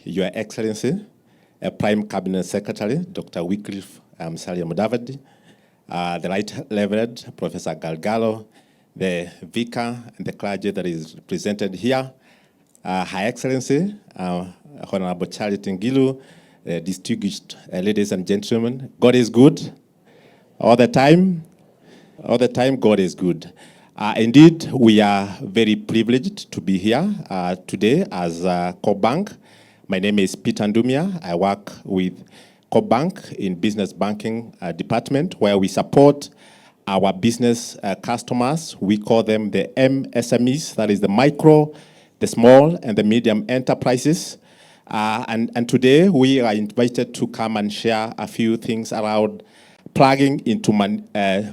Your Excellency, Prime Cabinet Secretary, Dr. Wycliffe Musalia Mudavadi, the Right Reverend Professor Galgalo, the vicar and the clergy that is represented here, Her Excellency, Honorable Charity Ngilu, distinguished ladies and gentlemen, God is good all the time. All the time, God is good. Indeed, we are very privileged to be here today as CoBank. My name is Peter Ndumia. I work with CoBank in business banking department, where we support our business customers. We call them the MSMEs, that is the micro, the small, and the medium enterprises. And today we are invited to come and share a few things around plugging into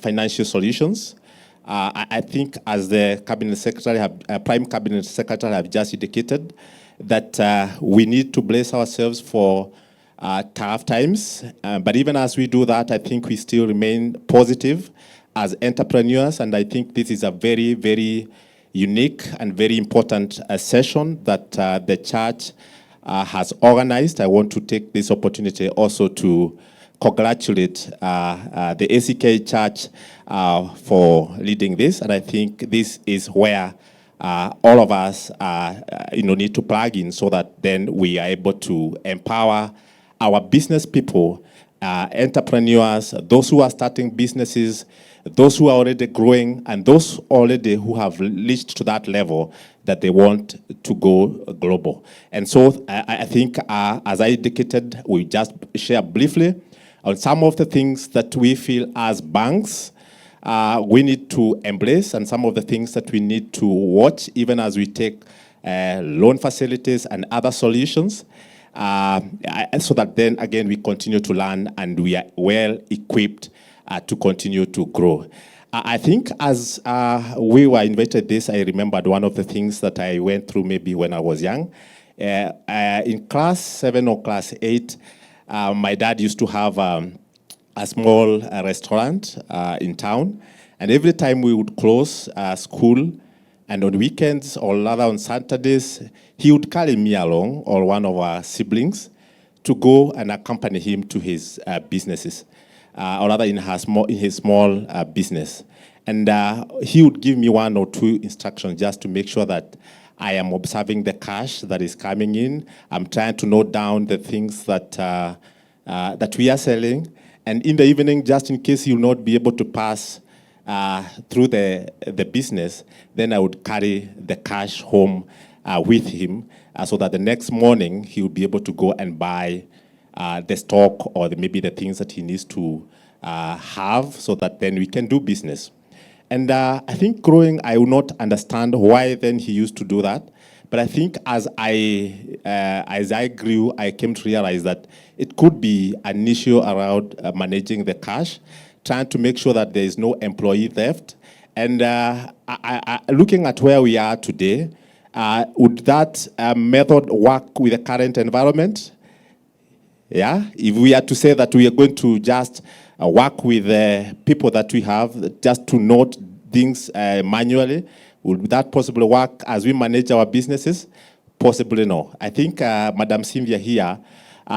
financial solutions. I think as the Cabinet Secretary, Prime Cabinet Secretary have just indicated that we need to brace ourselves for tough times. But even as we do that, I think we still remain positive as entrepreneurs. And I think this is a very, very unique and very important session that the church has organized. I want to take this opportunity also to congratulate the ACK Church for leading this, and I think this is where all of us need to plug in so that then we are able to empower our business people, entrepreneurs, those who are starting businesses, those who are already growing, and those already who have reached to that level that they want to go global. And so I think, as I indicated, we just share briefly on some of the things that we feel as banks we need to embrace, and some of the things that we need to watch even as we take loan facilities and other solutions, so that then again we continue to learn and we are well equipped to continue to grow. I think as we were invited this, I remembered one of the things that I went through maybe when I was young. In class 7 or class 8, my dad used to have a small restaurant in town, and every time we would close school, and on weekends or rather on Saturdays, he would carry me along or one of our siblings to go and accompany him to his businesses, or rather in his small business. And he would give me 1 or 2 instructions just to make sure that I am observing the cash that is coming in. I'm trying to note down the things that that we are selling. And in the evening, just in case you'll not be able to pass through the business, then I would carry the cash home with him so that the next morning he would be able to go and buy the stock or maybe the things that he needs to have so that then we can do business. And I think growing, I will not understand why then he used to do that. But I think as I grew, I came to realize that it could be an issue around managing the cash, trying to make sure that there is no employee theft. And looking at where we are today, would that method work with the current environment? Yeah, if we are to say that we are going to just work with the people that we have, just to note things manually, would that possibly work as we manage our businesses? Possibly no. I think Madam Sylvia here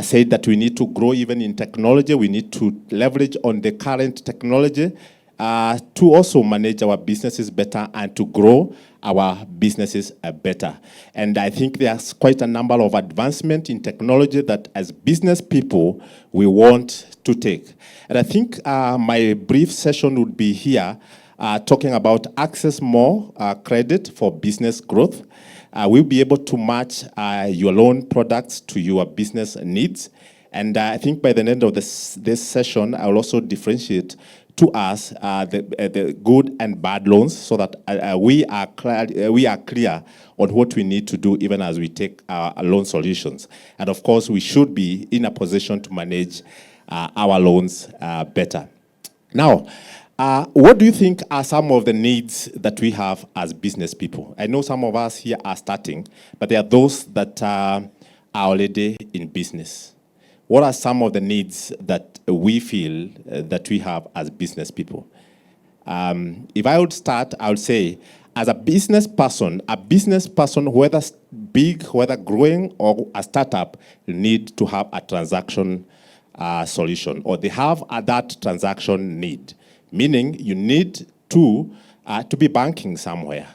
said that we need to grow even in technology. We need to leverage on the current technology to also manage our businesses better and to grow our businesses better. And I think there's quite a number of advancements in technology that as business people we want to take. And I think my brief session would be here talking about access more credit for business growth. We'll be able to match your loan products to your business needs. And I think by the end of this session, I will also differentiate to us the good and bad loans so that we are clear on what we need to do even as we take our loan solutions. And of course, we should be in a position to manage our loans better. Now, what do you think are some of the needs that we have as business people? I know some of us here are starting, but there are those that are already in business. What are some of the needs that we feel that we have as business people? If I would start, I would say, As a business person, whether big, whether growing, or a startup, need to have a transaction solution, or they have that transaction need. Meaning you need to be banking somewhere.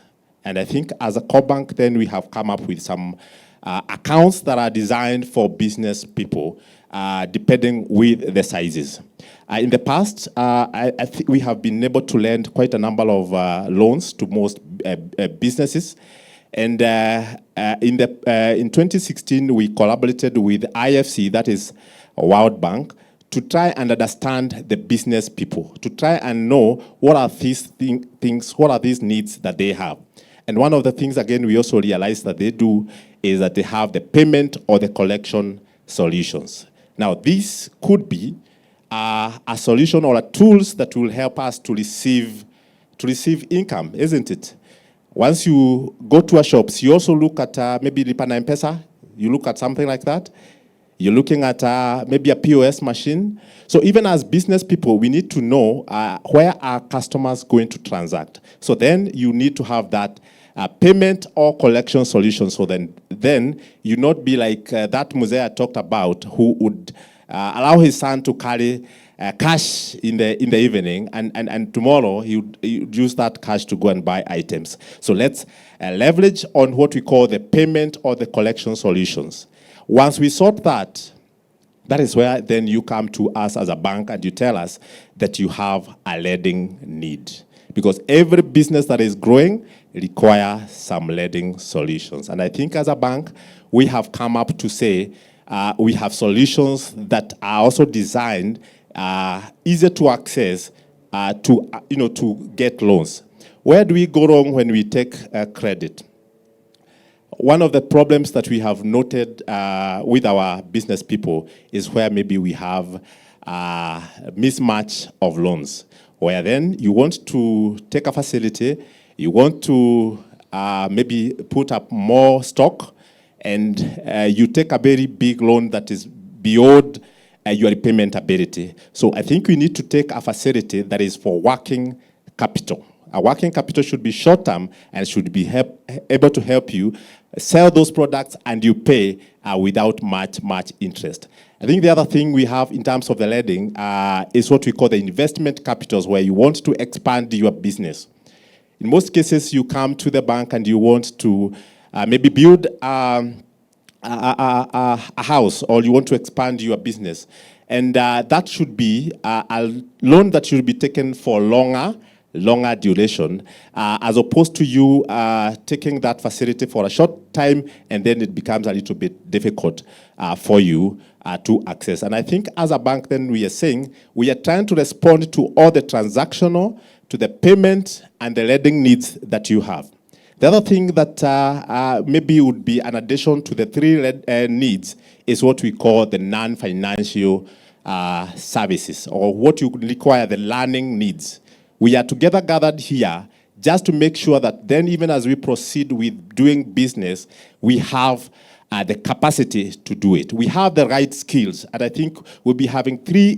And I think as a core bank, then we have come up with some accounts that are designed for business people, depending with the sizes. In the past, I think we have been able to lend quite a number of loans to most businesses. And in 2016, we collaborated with IFC, that is World Bank, to try and understand the business people, to try and know what are these things, what are these needs that they have. And one of the things, again, we also realized that they do is that they have the payment or the collection solutions. Now, this could be a solution or a tools that will help us to receive income, isn't it? Once you go to a shop, you also look at maybe Lipa na M-Pesa, you look at something like that. You're looking at maybe a POS machine. So even as business people, we need to know where are customers going to transact. So then you need to have that payment or collection solution. So then you not be like that Muzee I talked about, who would allow his son to carry cash in the evening, and tomorrow he would use that cash to go and buy items. So let's leverage on what we call the payment or the collection solutions. Once we sort that, that is where then you come to us as a bank and you tell us that you have a lending need. Because every business that is growing requires some lending solutions. And I think as a bank, we have come up to say we have solutions that are also designed easier to access to get loans. Where do we go wrong when we take credit? One of the problems that we have noted with our business people is where maybe we have a mismatch of loans, where then you want to take a facility, you want to maybe put up more stock, and you take a very big loan that is beyond your repayment ability. So I think we need to take a facility that is for working capital. A working capital should be short-term and should be able to help you sell those products and you pay without much interest. I think the other thing we have in terms of the lending is what we call the investment capitals, where you want to expand your business. In most cases, you come to the bank and you want to maybe build a house, or you want to expand your business. And that should be a loan that should be taken for longer duration, as opposed to you taking that facility for a short time, and then it becomes a little bit difficult for you to access. And I think as a bank, then we are saying we are trying to respond to all the transactional, to the payment, and the lending needs that you have. The other thing that maybe would be an addition to the three needs is what we call the non-financial services, or what you require, the learning needs. We are together gathered here just to make sure that then, even as we proceed with doing business, we have the capacity to do it. We have the right skills, and I think we'll be having 3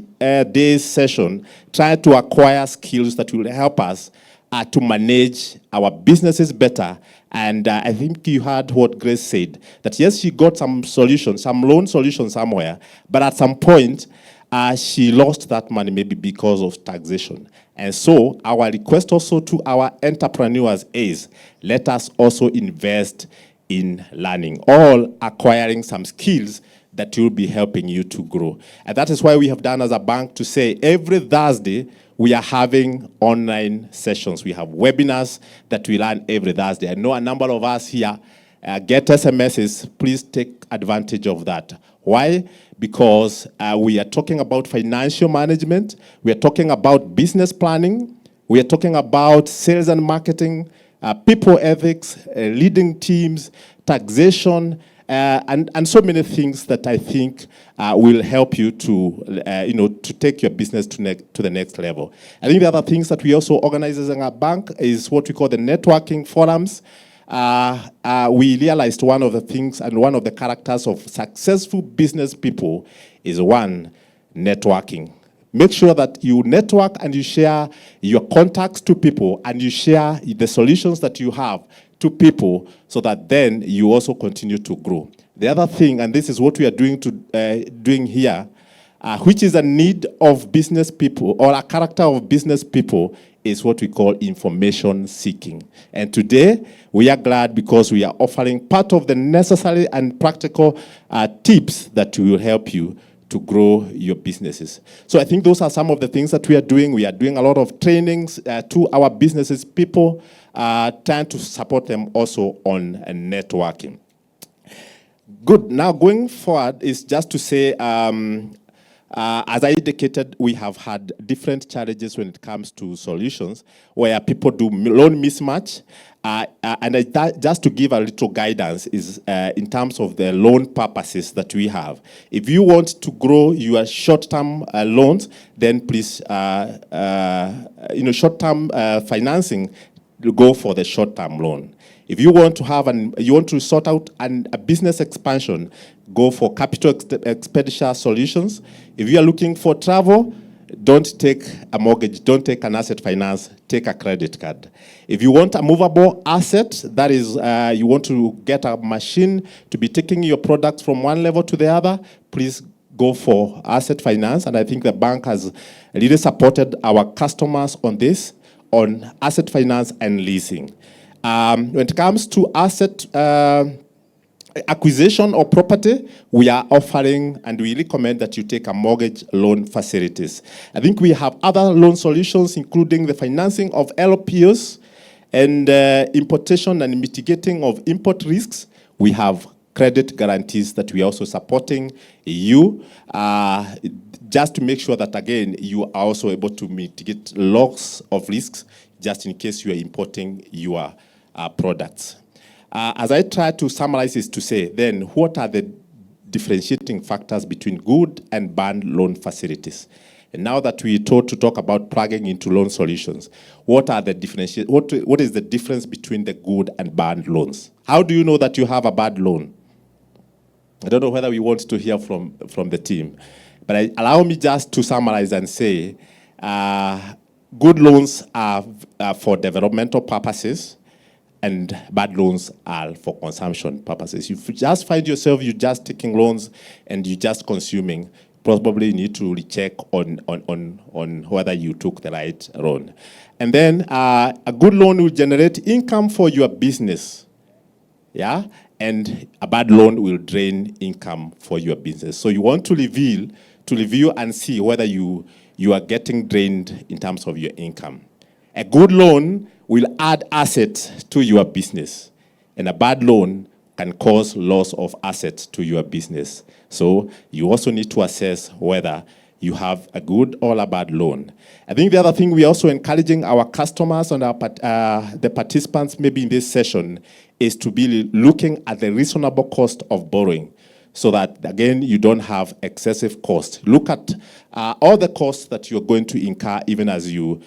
days session trying to acquire skills that will help us to manage our businesses better. And I think you heard what Grace said, that yes, she got some solution, some loan solution somewhere, but at some point, she lost that money maybe because of taxation. And so our request also to our entrepreneurs is, let us also invest in learning, all acquiring some skills that will be helping you to grow. And that is why we have done as a bank to say every Thursday, we are having online sessions. We have webinars that we run every Thursday. I know a number of us here get SMSs. Please take advantage of that. Why? Because we are talking about financial management. We are talking about business planning. We are talking about sales and marketing, people ethics, leading teams, taxation, and so many things that I think will help you to, to take your business to the next level. I think the other things that we also organize as a bank is what we call the networking forums. We realized one of the things and one of the characters of successful business people is, one, networking. Make sure that you network and you share your contacts to people and you share the solutions that you have to people so that then you also continue to grow. The other thing, and this is what we are doing here, which is a need of business people or a character of business people, is what we call information seeking. And today, we are glad because we are offering part of the necessary and practical tips that will help you to grow your businesses. So I think those are some of the things that we are doing. We are doing a lot of trainings to our businesses people, trying to support them also on networking. Good. Now going forward is just to say, as I indicated, we have had different challenges when it comes to solutions where people do loan mismatch. Just to give a little guidance is in terms of the loan purposes that we have. If you want to grow your short-term loans, then please, short-term financing, go for the short-term loan. If you want to sort out a business expansion, go for capital expenditure solutions. If you are looking for travel, don't take a mortgage, don't take an asset finance, take a credit card. If you want a movable asset, that is, you want to get a machine to be taking your products from one level to the other, please go for asset finance. And I think the bank has really supported our customers on this, on asset finance and leasing. When it comes to asset acquisition or property, we are offering and we recommend that you take a mortgage loan facilities. I think we have other loan solutions, including the financing of LPOs and importation and mitigating of import risks. We have credit guarantees that we are also supporting you, just to make sure that, again, you are also able to mitigate loss of risks just in case you are importing your products. As I try to summarize is to say, then, what are the differentiating factors between good and bad loan facilities? And now that we talk about plugging into loan solutions, what is the difference between the good and bad loans? How do you know that you have a bad loan? I don't know whether we want to hear from the team, but allow me just to summarize and say, good loans are for developmental purposes, and bad loans are for consumption purposes. If you just find yourself, you're just taking loans and you're just consuming, probably need to recheck on whether you took the right loan. And then a good loan will generate income for your business, yeah? And a bad loan will drain income for your business. So you want to review and see whether you are getting drained in terms of your income. A good loan will add assets to your business, and a bad loan can cause loss of assets to your business. So you also need to assess whether you have a good or a bad loan. I think the other thing we're also encouraging our customers and the participants maybe in this session is to be looking at the reasonable cost of borrowing so that, again, you don't have excessive cost. Look at all the costs that you're going to incur even as you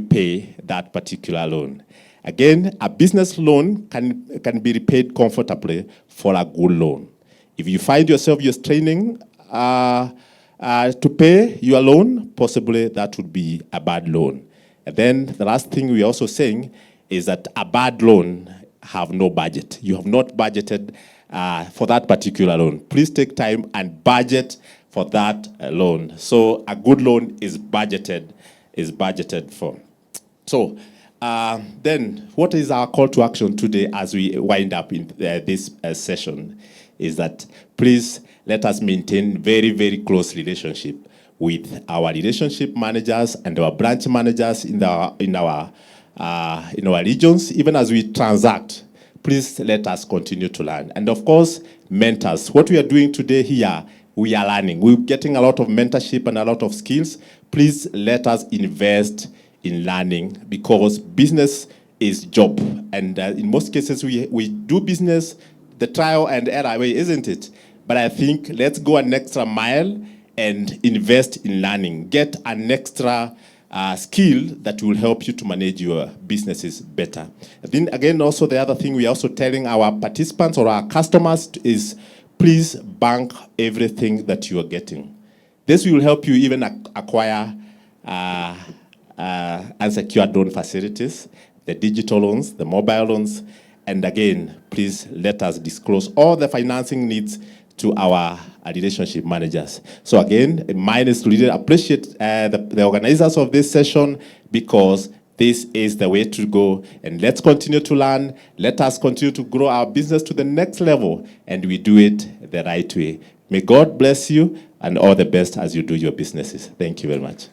pay that particular loan. Again, a business loan can be repaid comfortably for a good loan. If you find yourself you're straining to pay your loan, possibly that would be a bad loan. And then the last thing we're also saying is that a bad loan have no budget. You have not budgeted for that particular loan. Please take time and budget for that loan. So a good loan is budgeted for. So then what is our call to action today as we wind up in this session is that please let us maintain very, very close relationship with our relationship managers and our branch managers in our regions. Even as we transact, please let us continue to learn. And of course, mentors. What we are doing today here, we are learning. We're getting a lot of mentorship and a lot of skills. Please let us invest in learning because business is job. And in most cases, we do business the trial and error way, isn't it? But I think let's go an extra mile and invest in learning. Get an extra skill that will help you to manage your businesses better. And then again, also the other thing we're also telling our participants or our customers is please bank everything that you are getting. This will help you even acquire unsecured loan facilities, the digital loans, the mobile loans, and again, please let us disclose all the financing needs to our relationship managers. So again, mine is to really appreciate the organizers of this session, because this is the way to go. And let's continue to learn. Let us continue to grow our business to the next level, and we do it the right way. May God bless you, and all the best as you do your businesses. Thank you very much.